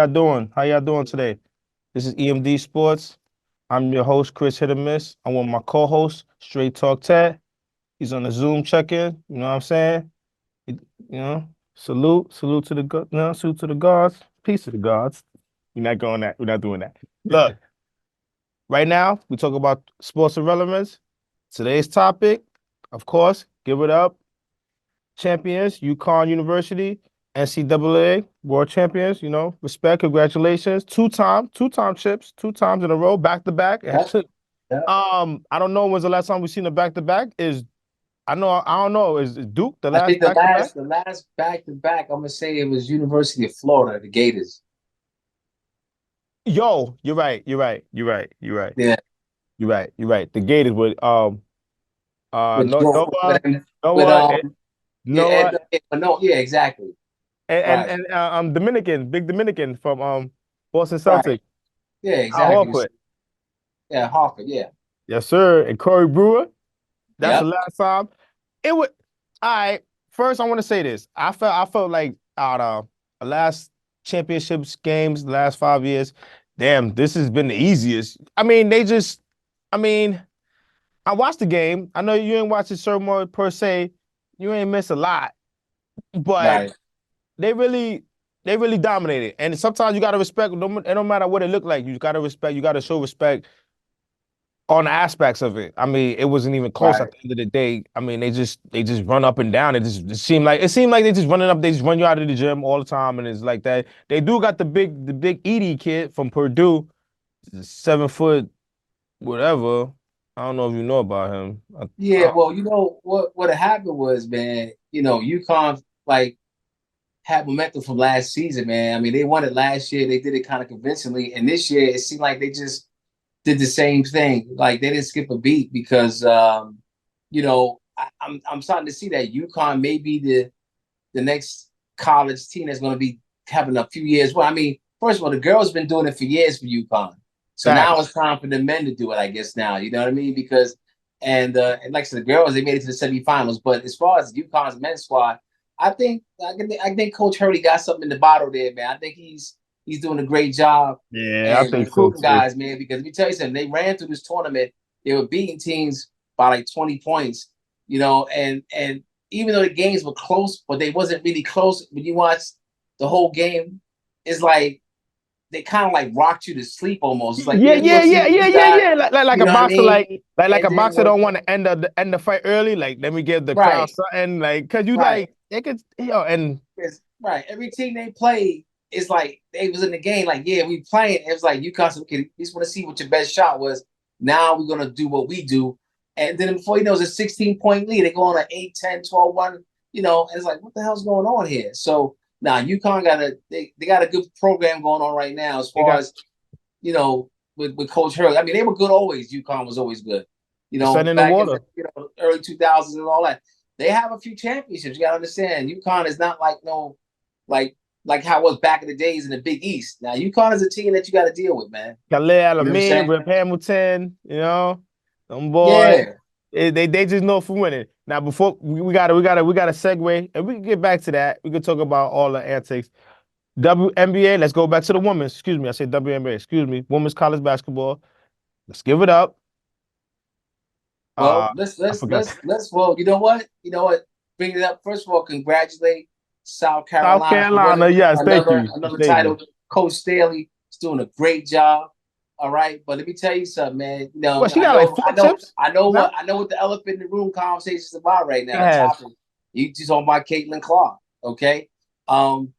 y'all doing? How y'all doing today? This is EMD Sports. I'm your host, Chris Hit or Miss. I'm with my co-host, Straight Talk Ted. He's on the Zoom check-in. You know what I'm saying? You know, salute to the salute to the gods, peace to the gods. We're not going that. We're not doing that. Look, right now we talk about sports and relevance. Today's topic, of course, give it up. Champions, UConn University, NCAA world champions, respect, congratulations. Two-time chips, 2 times in a row, back to back. Yep. Yep. I don't know when's the last time we've seen a back to back. I don't know. Is Duke the I last think the back to back? last back to back, I'm gonna say it was University of Florida, the Gators. Yo, you're right. You're right. You're right. You're right. Yeah, You're right. You're right. The Gators with with no Jordan, Noah with Noah and yeah, Noah no, yeah, exactly. Right, Dominican, big Dominican from Boston right. Celtics. Yeah, Al exactly. Horford. Yeah, Harvard. Yeah, Yes, sir. And Corey Brewer. That's the yep. last time. It would. All right. First, I want to say this. I felt like out of the last championships games, the last 5 years, damn, this has been the easiest. I mean, they just. I mean, I watched the game. I know you ain't watching Sermon per se. You ain't miss a lot, but Right. they really. They really dominated, and sometimes you gotta respect. It don't matter what it looked like. You gotta respect. You gotta show respect on aspects of it. I mean, it wasn't even close at Right. the end of the day. I mean, they just run up and down. It seemed like they just running up, they just run you out of the gym all the time. And it's like that. They do got the big Edie kid from Purdue, 7 foot, whatever. I don't know if you know about him. Yeah. Well, you know what happened was, man. You know, UConn like had momentum from last season, man. I mean, they won it last year. They did it kind of convincingly, and this year it seemed like they just did the same thing. Like they didn't skip a beat because I'm starting to see that UConn may be the next college team that's going to be having a few years. Well, I mean, first of all, the girls been doing it for years for UConn, so now Facts. it's time for the men to do it. I guess now, you know what I mean? Because and like I said, the girls they made it to the semifinals, but as far as UConn's men's squad, I think Coach Hurley got something in the bottle there, man. I think he's doing a great job Yeah, I and think so recruiting too. guys, man. Because let me tell you something, they ran through this tournament. They were beating teams by like 20 points, and even though the games were close, but they wasn't really close. When you watch the whole game, it's like they kind of like rocked you to sleep almost. It's like, Yeah, yeah, we're yeah, gonna see yeah, what yeah, you yeah, got. yeah. Like You a know what I boxer, mean? like And a then boxer don't want to end the fight early. Like, let me give the crowd right, something, like, cause you right. like they could, and Right. Every team they play is like they was in the game. Like, yeah, we playing. It was like you constantly we just want to see what your best shot was. Now we're gonna do what we do. And then before you know it's a 16-point lead. They go on an 8, 10, 12, 1, and it's like, what the hell's going on here? So now UConn they got a good program going on right now as they far got as, with Coach Hurley. I mean, they were good always. UConn was always good. sun in the Back in water. the early 2000s and all that. They have a few championships. You gotta understand. UConn is not like no like like how it was back in the days in the Big East. Now UConn is a team that you got to deal with, man. Khalil You know what I'm Alamin, saying? Rip Hamilton, them boys. Yeah. They just know for winning. Now before we gotta segue, and we can get back to that. We can talk about all the antics. WNBA. Let's go back to the women's. Excuse me, I said WNBA. Excuse me, women's college basketball. Let's give it up. Well, I forgot. well, you know what? You know what? Bring it up. First of all, congratulate South South Carolina for Carolina. winning Yes, thank another you, another thank you. title. Coach Staley is doing a great job. All right, but let me tell you something, man. What she got like four chips now? I know what the elephant in the room conversation is about right now. The Yes. topic. You just talking about Caitlin Clark, okay? Um,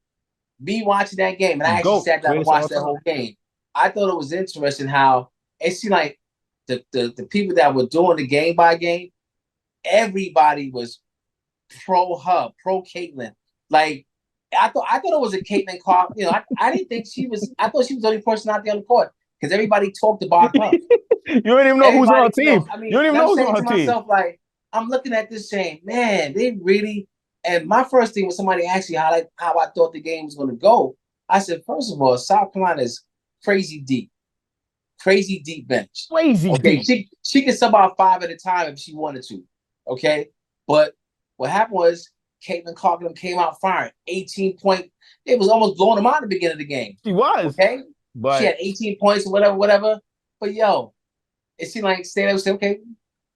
Me watching that game, and The I actually GOAT, sat down and greatest of all watched that time. whole game. I thought it was interesting how it seemed like the people that were doing the game by game, everybody was pro her, pro Caitlin. Like I thought it was a Caitlin Clark. I didn't think she was. I thought she was the only person out there on the court because everybody talked about her. You don't even know who's on her Everybody, team. I You mean, don't even and I'm know who's on saying her to team. myself, like, I'm looking at this saying, man, they really. And my first thing was somebody asked me how I thought the game was going to go. I said, first of all, South Carolina is crazy deep bench. Crazy Okay, deep. she could sub out 5 at a time if she wanted to. Okay, but what happened was Caitlin Clark came out firing. 18 point. It was almost blowing them out at the beginning of the game. She was. Okay. She But had 18 points or whatever. But yo, it seemed like stay there and say, okay,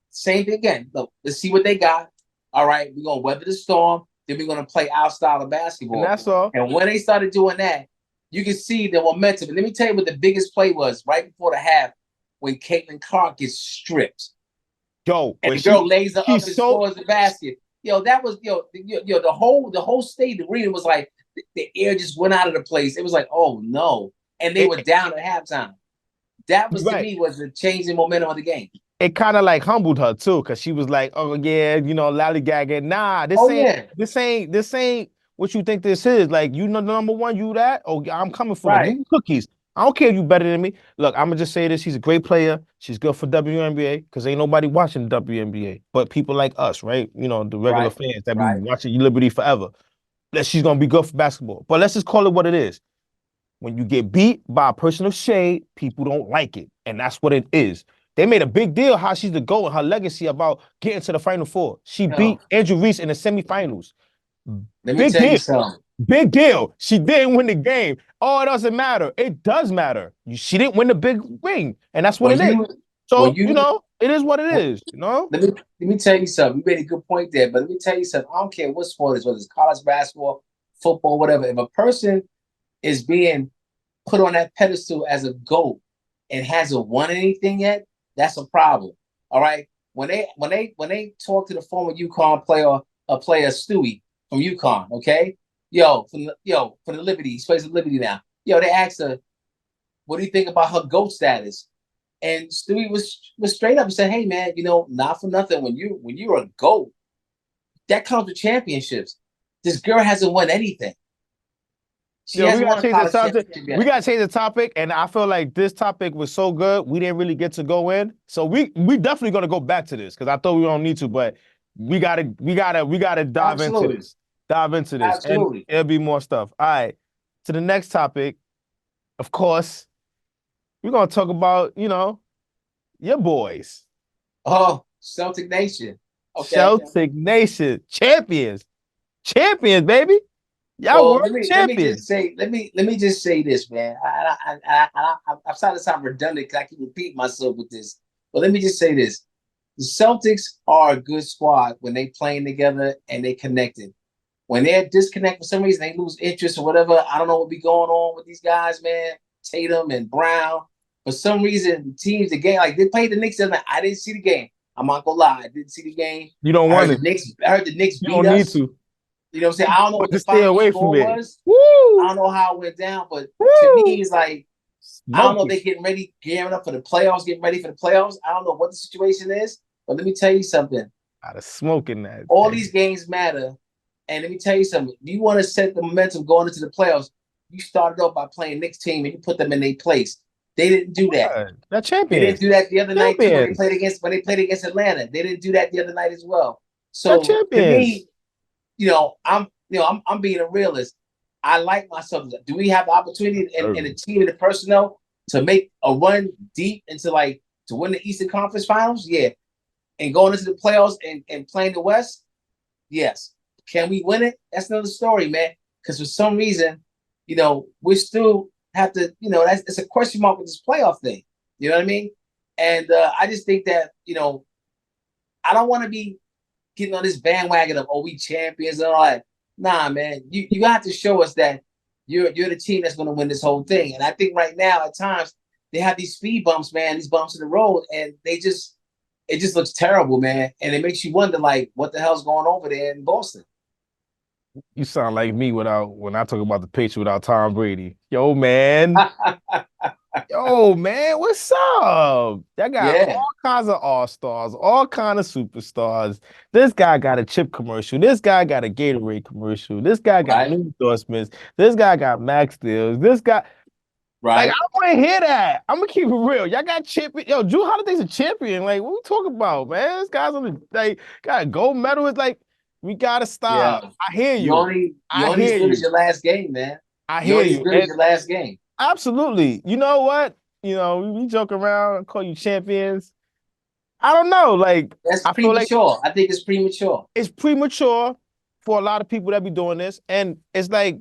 same thing again. Look, let's see what they got. All right, we're gonna weather the storm. Then we're gonna play our style of and basketball. that's all. And when they started doing that, you can see the momentum. And let me tell you what the biggest play was right before the half when Caitlin Clark gets stripped. Yo, And when the girl lays her up and she's so scores the basket. Yo, that was the whole state, the arena was like the air just went out of the place. It was like, oh no. And they were down at halftime. That was to right. me was the change in momentum of the game. It kind of like humbled her too, because she was like, "Oh yeah, lollygagging. Nah, Oh yeah, this ain't what you think this is. Like, the number one, you that? Oh, I'm coming for them. Give right, me cookies. I don't care if you better than me. Look, I'm gonna just say this. She's a great player. She's good for WNBA because ain't nobody watching the WNBA, but people like us, right? The regular right, fans that be right. watching Liberty forever. That she's gonna be good for basketball. But let's just call it what it is. When you get beat by a person of shade, people don't like it. And that's what it is. They made a big deal how she's the GOAT and her legacy about getting to the Final Four. She Yo, beat Andrew Reese in the semifinals. let me Big tell you deal. something. Big deal. She didn't win the game. Oh, it doesn't matter. It does matter. She didn't win the big ring. And that's what When it is. you when So, you it is what it is. let me tell you something. You made a good point there, but let me tell you something. I don't care what sport it is, whether it's college basketball, football, whatever. If a person is being put on that pedestal as a GOAT and hasn't won anything yet, that's a problem. All right. When they talk to the former UConn player, a player Stewie from UConn, okay, from the Liberty, he plays at Liberty now. Yo, they asked her, "What do you think about her GOAT status?" And Stewie was straight up and said, "Hey man, not for nothing. When you're a GOAT, that comes with championships. This girl hasn't won anything. She Yo, we hasn't gotta won a change the college subject. championship We yet." gotta change the topic, and I feel like this topic was so good, we didn't really get to go in. So we definitely gonna go back to this because I thought we don't need to, but we gotta dive into Absolutely. this, and Absolutely. it'll be more stuff. All right, to the next topic. Of course, we're gonna talk about your boys, Oh, Celtic Nation. Okay. Celtic Nation champions, baby. Y'all Well, world let me just champions. say let me just say this, man. I'm starting to sound redundant because I keep repeating myself with this. But let me just say this: the Celtics are a good squad when they playing together and they connected. When they're disconnected for some reason, they lose interest or whatever. I don't know what be going on with these guys, man. Tatum and Brown. For some reason, teams the game like they played the Knicks the other night. I didn't see the game. I'm not gonna lie, I didn't see the game. You don't I heard want the it. Knicks. I heard the Knicks You beat don't need us. to. You know what I'm saying? I don't know Want what to the stay final away from score it. was. I Woo! don't know how it went down, but to me, Woo! it's like I don't know if Smoking. they're getting ready, gearing up for the playoffs, getting ready for the playoffs. I don't know what the situation is, but let me tell you something. Out of smoking that All thing. these games matter. And let me tell you something. If you want to set the momentum going into the playoffs, you started off by playing Knicks team and you put them in their place. They didn't do that. What? They're They didn't champions. do that the other night too when they Champions. played against Atlanta. They didn't do that the other night as well. They're So to champions. me, I'm being a realist. I like myself. Do we have the opportunity and the team and the personnel to make a run deep into like to win the Eastern Conference Finals? Yeah. And going into the playoffs and playing the West? Yes. Can we win it? That's another story, man. Because for some reason, we still have to, that's it's a question mark with this playoff thing. You know what I mean? And I just think that, I don't want to be getting on this bandwagon of we champions and all that. Nah, man, you got to show us that you're the team that's going to win this whole thing. And I think right now at times they have these speed bumps, man, these bumps in the road, and it just looks terrible, man. And it makes you wonder like what the hell's going on over there in Boston. You sound like me when I talk about the Patriots without Tom Brady. Yo, man. Yo, man, what's up? Y'all got Yeah, all kinds of all-stars, all kind of superstars. This guy got a chip commercial. This guy got a Gatorade commercial. This guy got right, new endorsements. This guy got max deals. This guy, like, I right. don't want to hear that. I'm gonna keep it real. Y'all got champion. Yo, Drew Holiday's a champion. Like, what we talking about, man? This guy's on the got a gold medal. It's like, we gotta Yeah. stop. I hear You you. only you I only as hear good as you. your last game, man. I You hear only as you. good as And your last game. absolutely. You know what? We joke around, call you champions. I don't know. Like, That's I feel like premature. I think it's premature. it's premature for a lot of people that be doing this, and it's like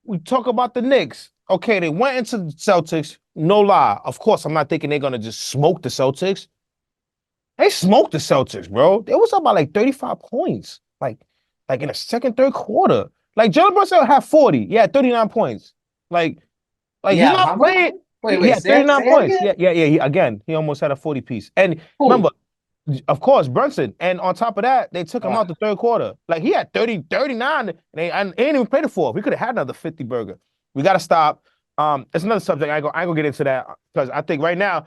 we talk about the Knicks. Okay, they went into the Celtics. No lie. Of course, I'm not thinking they're gonna just smoke the Celtics. They smoked the Celtics, bro. They was up by like 35 points. Like in the second, third quarter. Like Jalen Brunson had 40. Yeah, 39 points. Like, he's Yeah, not how much? playing. He Wait, had 39 say that points. again? Yeah. He almost had a 40 piece. And remember, Who? of course, Brunson. And on top of that, they took him Uh, out the third quarter. Like he had 30, 39, and he didn't even play the fourth. We could have had another 50 burger. We gotta stop. It's another subject. I ain't gonna get into that because I think right now,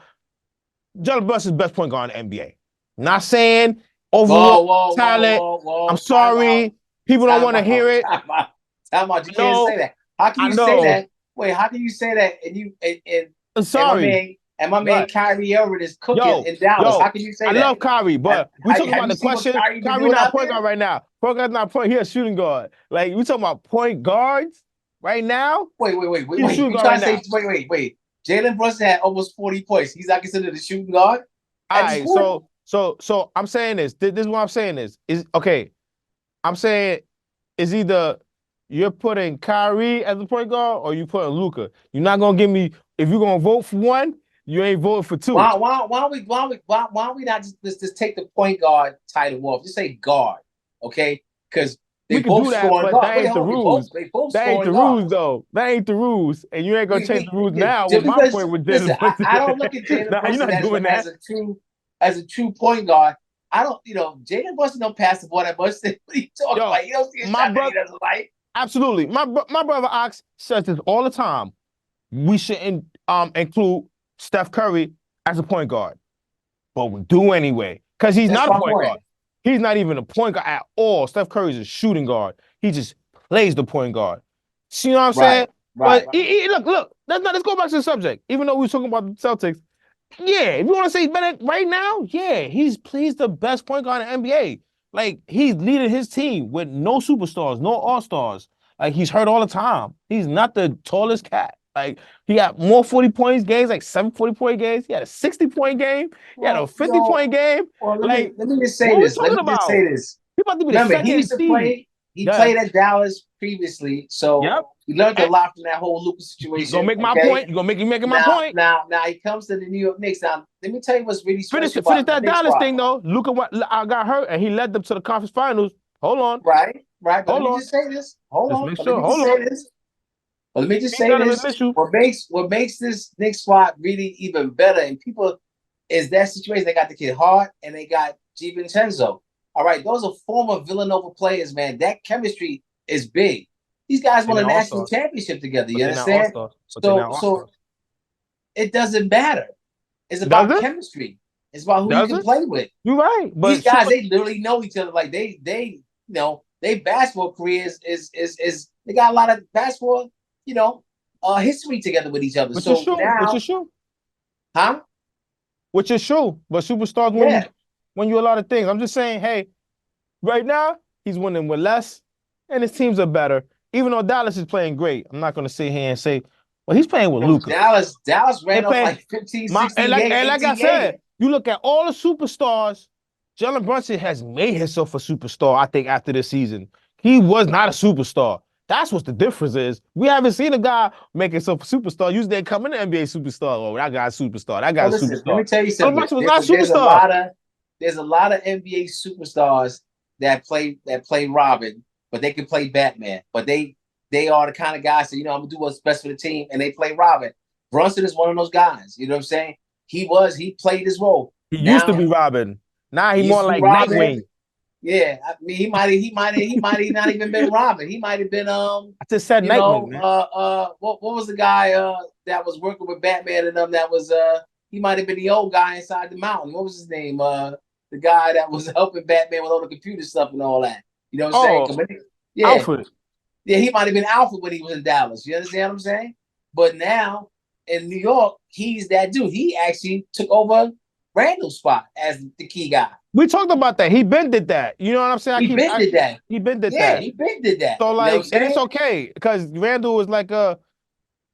Jalen Brunson's best point guard in the NBA. Not saying overall talent. I'm Time out. sorry. People don't want to hear it. Time out. You I can't say know. that. How can I you say know. that? Wait, how can you say that? And I'm and my sorry. man and my man But Kyrie Irving is cooking yo, in Dallas. How yo, can you I say that? love Kyrie, but we talking Have about you the seen what question. Kyrie been Kyrie doing not a out point there? guard right now. Point guard's not a point. He a shooting guard. Like we talking about point guards right now. He's a shooting You guard trying right to now. say wait. Jalen Brunson had almost 40 points. He's not considered a shooting guard All at this right, point? so I'm saying this. This is what I'm saying is okay. I'm saying it's either you're putting Kyrie as a point guard or you putting Luka. You're not gonna give me if you're gonna vote for one, you ain't voting for two. Why don't we not just take the point guard title off? Just say guard, okay? Because We they could both do that, scoring but guard. that ain't the rules. They both That ain't the scoring rules guards. though. That ain't the rules, and you ain't gonna change the rules now. With Just my because point with listen, Jalen Brunson, I don't look at Jalen nah, you're Brunson not doing that. as a true point guard. I don't, Jalen Brunson don't pass the ball that much. What are you talking Yo, about? You don't see a my shot that he brother, doesn't like. absolutely. My brother Ox says this all the time. We shouldn't include Steph Curry as a point guard. But we do anyway. Because he's That's not a my point guard. point. He's not even a point guard at all. Steph Curry's a shooting guard. He just plays the point guard. See what I'm Right, saying? right. But look, let's go back to the subject. Even though we were talking about the Celtics, yeah, if you want to say better right now, yeah, he's the best point guard in the NBA. Like he's leading his team with no superstars, no all-stars. Like he's hurt all the time. He's not the tallest cat. Like he got more 40 points games, like 7 40-point games. He had a 60-point game. He had a Well, 50-point game. let Like, me just say what are we this. Let talking me just about? say this. He about to be the Remember, he second used to seed. play. He Yeah. played at Dallas previously, so Yep. he learned a And lot from that whole Lucas you gonna situation. make my Okay, point. You making my point. now he comes to the New York Knicks. Now, let me tell you what's really Finish special finish about the that Knicks Dallas squad. thing though. Luka I got hurt and he led them to the conference finals. Hold on. Right. But let Hold me on. just say this. Hold Just on. make But let sure. me just Hold say on. this. But let me just Ain't say Donovan this. Mitchell. What makes this Knicks squad really even better and people is that situation. They got the kid Hart and they got Vincenzo. All right, those are former Villanova players, man. That chemistry is big. These guys They're won a not all national stars. championship together. But You they're not all understand? stars. But they're not all So stars. it doesn't matter. It's Does about it? chemistry. It's about who you Does can it? play with. You're right. These But guys, super they literally know each other. Like they basketball careers is they got a lot of basketball, history together with each other. which is So true. Which now, is true. huh? Which is true. But superstars Yeah. win you a lot of things. I'm just saying, hey, right now, he's winning with less, and his teams are better. Even though Dallas is playing great, I'm not going to sit here and say, well, he's playing with Bro, Luca. Dallas They ran off playing like 15, my 16 games, and like I 18 games. said, you look at all the superstars. Jalen Brunson has made himself a superstar. I think after this season, he was not a superstar. That's what the difference is. We haven't seen a guy make himself a superstar. Usually they come in the NBA superstar. Oh, that guy's superstar. That Well, guy's listen, let superstar. me tell you Jalen something. Brunson was not a There's a superstar. lot of NBA superstars that play Robin, but they can play Batman. But they are the kind of guys that, I'm gonna do what's best for the team, and they play Robin. Brunson is one of those guys. You know what I'm saying? He played his role. He used to Now be Robin. Now he he more used to be like Robin. Nightwing. Yeah, I mean he might have not even been Robin. He might have been I just said Nightwing, man. what was the guy that was working with Batman and them that was he might have been the old guy inside the mountain. What was his name? The guy that was helping Batman with all the computer stuff and all that. You know what I'm saying? Yeah, Alfred. yeah, he might have been Alpha when he was in Dallas. You understand what I'm saying? But now in New York, he's that dude. He actually took over Randall's spot as the key guy. We talked about that. He been did that. You know what I'm saying? He been did that. He been did Yeah, that. he been did that. So You know what I'm like, and it's saying? okay because Randall is like a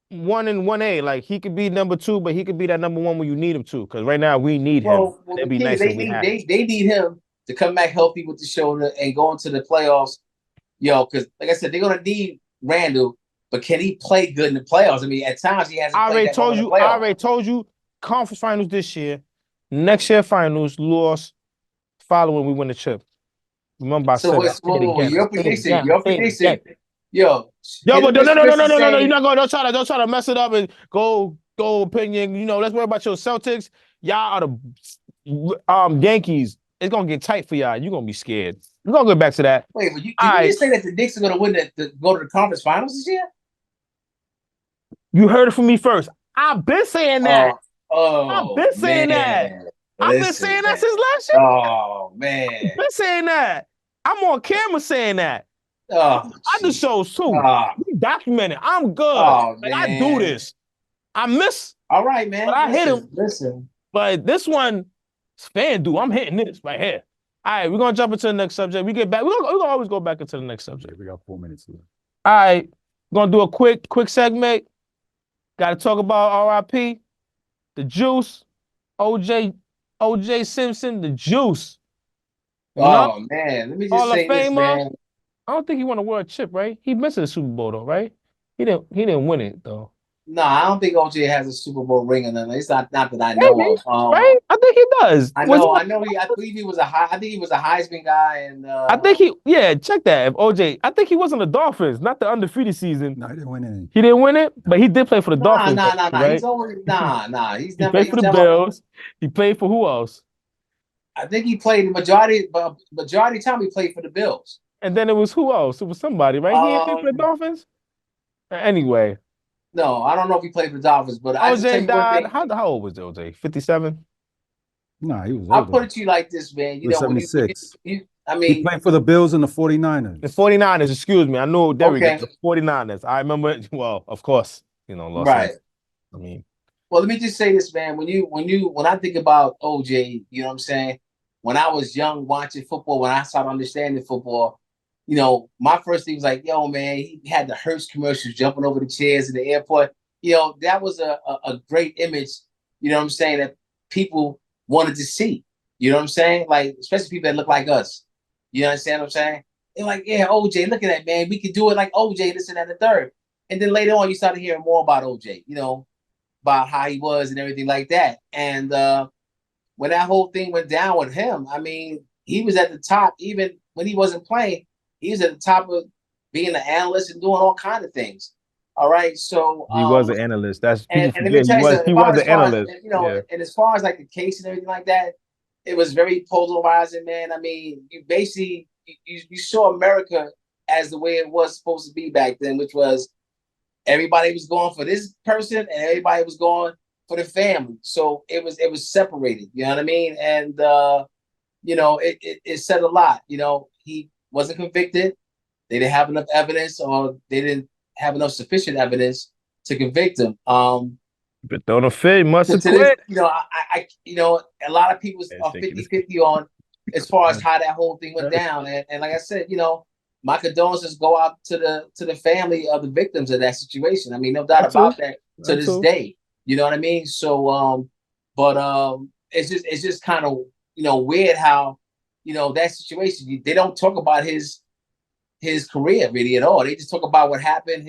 1 and 1A. Like he could be number two, but he could be that number one when you need him to. Because right now we need him. Well, It'd the be thing is, nice if we had him. they need him to come back healthy with the shoulder and go into the playoffs because like I said, they're gonna need Randall, but can he play good in the playoffs? I mean, at times he hasn't played that well in the I playoffs. already told you, conference finals this year, next year finals, lost following we win the chip. Remember I So said it. I what's say it again. I your say it prediction? again. I say it again. Yo, Yo, hit but him, no, no, Miss no, no, Chris no, is no, no, no. You're saying, not going. Don't try to mess it up and go opinion. Let's worry about your Celtics. Y'all are the Yankees. It's gonna get tight for y'all. You're gonna be scared. We're gonna go back to that. wait, All did you right, just say that the Knicks are gonna win go to the conference finals this year? you heard it from me first. I've been saying that. Oh, I've oh been saying that. man, I've been listen, saying that man. since last year. Oh I've man. been saying that. I'm on camera saying that. Oh Other jeez. shows too. Oh, We documented. I'm good. oh Like I do man. this. I miss, All right, but man. I hit him. Listen. But this one, FanDuel, I'm hitting this right here. All right, we're gonna jump into the next subject. We get back. We're gonna always go back into the next subject. We got 4 minutes left. All right, we're gonna do a quick segment. Got to talk about R.I.P. The Juice, OJ Simpson, the Juice. You know, Oh man. Let me just Hall of say this, Famer. man. I don't think he won a world chip, right? He missed the Super Bowl though, right? He didn't win it though. No, I don't think OJ has a Super Bowl ring or nothing. It's not that I know Maybe, of. right? I think he does. I know I believe he was I think he was a Heisman guy and I think yeah, check that. If OJ, I think he was on the Dolphins, not the undefeated season. No, he didn't win any. He didn't win it, but he did play for the Dolphins, nah. right? He's always He's He never played for the never Bills. He played for who else? I think he played the majority of the time he played for the Bills. And then it was who else? It was somebody, right? He ain't play for the Dolphins? Anyway, No, I don't know if he played for the Dolphins, but I just tell OJ you one died. thing. How old was OJ? 57? No, he was I'll older. put it to you like this, man. He was 76. I He mean, played for the Bills and the 49ers. The 49ers, excuse me. I know, there we go. okay, The 49ers. I remember, well, of course, Los right. Angeles. I mean, Well, let me just say this, man. When I think about OJ, you know what I'm saying? When I was young watching football, when I started understanding football, my first thing was like, yo, man, he had the Hearst commercials jumping over the chairs in the airport. That was a great image, you know what I'm saying, that people wanted to see. You know what I'm saying? Like, especially people that look like us. You understand what I'm saying? They're like, yeah, OJ, look at that, man. We could do it like OJ, this and that, and the third. And then later on, you started hearing more about OJ, about how he was and everything like that. And when that whole thing went down with him, I mean, he was at the top. Even when he wasn't playing, he was at the top of being an analyst and doing all kinds of things. All right, so he was an analyst. That's people and let me forget. tell you something. He was an As far as analyst. Yeah. and as far as like the case and everything like that, it was very polarizing, man. I mean, you basically you saw America as the way it was supposed to be back then, which was everybody was going for this person and everybody was going for the family. So it was separated, you know what I mean? And it said a lot. He wasn't convicted. They didn't have enough evidence, or they didn't have enough sufficient evidence to convict him. But don't fit, must have To this, quit. a lot of people It's are taking 50-50 on as far as how that whole thing went down. And like I said, my condolences go out to the family of the victims of that situation. I mean, no doubt about that to this day. You know what I mean? So it's just kind of weird how that situation, they don't talk about his career really at all. They just talk about what happened,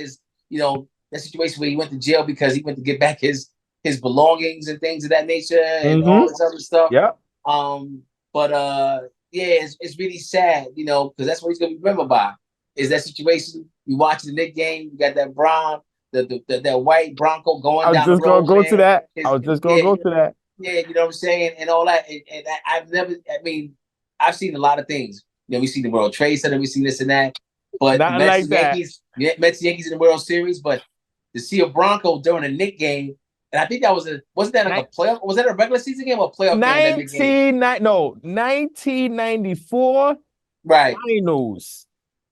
that situation where he went to jail because he went to get back his belongings and things of that nature and all this other stuff. Yeah. But yeah, it's really sad, because that's what he's gonna be remembered by. Is that situation? You watch the Knicks game, you got that brown, that white Bronco going down the road. I was just gonna go to that. Yeah, you know what I'm saying, and all that. And I've seen a lot of things. We've seen the World Trade Center, we've seen this and that. But Not Mets like and that. Yankees in the World Series, but to see a Bronco during a Knicks game, and I think that wasn't that like a playoff? Was that a regular season game or a playoff game? 1994 Right. finals.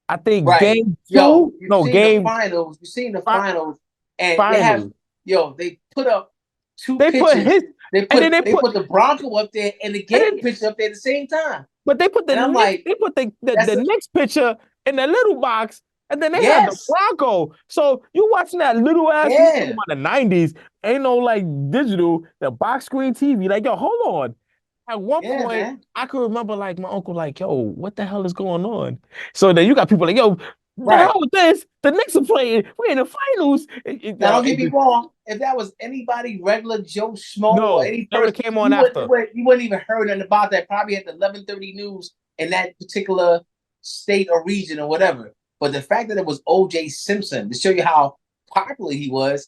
I think Right. game Yo, two. No, game You've seen the finals, and finals. they put up two They put pictures. They put put the Bronco up there and the game picture up there at the same time. But they put the And I'm Knicks, like, they put the next picture in the little box, and then they had the yes, Bronco. So you watching that little ass yeah. about the 90s, ain't no like digital, the box screen TV. Like, yo, hold on. At one Yeah, point, man. I could remember like my uncle, like, yo, what the hell is going on? So then you got people like, yo, the Right. hell with this? The Knicks are playing. We're in the finals. Now, don't get me wrong. If that was anybody regular Joe Schmo or No, any that would have person, came on after. you wouldn't even heard nothing about that. Probably at the 11:30 news in that particular state or region or whatever. But the fact that it was O.J. Simpson to show you how popular he was,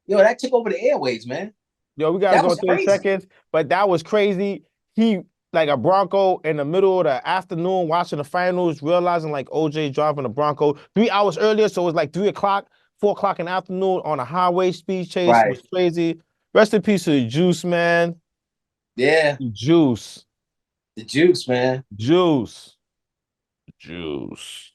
yo, that took over the airwaves, man. Yo, we gotta That go was 30 crazy. seconds, but that was crazy. He like a Bronco in the middle of the afternoon watching the finals, realizing like OJ driving a Bronco 3 hours earlier, so it was like 3 o'clock, 4 o'clock in the afternoon on a highway speed chase. It Right. was crazy. Rest in peace to the Juice, man. Yeah. Juice. The juice, man. Juice. Juice.